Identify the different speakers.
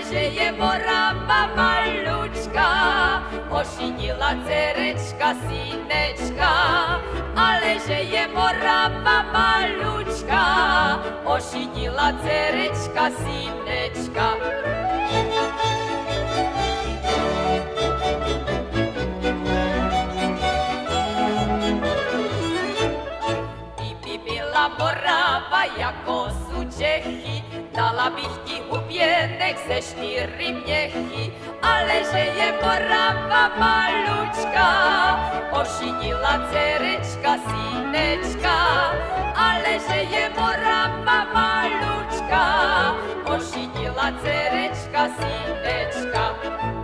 Speaker 1: že je Morava malučka, ošinila cerečka synečka, ale že je Morava malučka, ošinila cerečka synečka. Morava jako sú Čechy, dala bych ti hubienek ze 4 mnechy, ale že je Morava malučka, ošinila cerečka synečka, ale že je Morava malučka, ošinila cerečka synečka.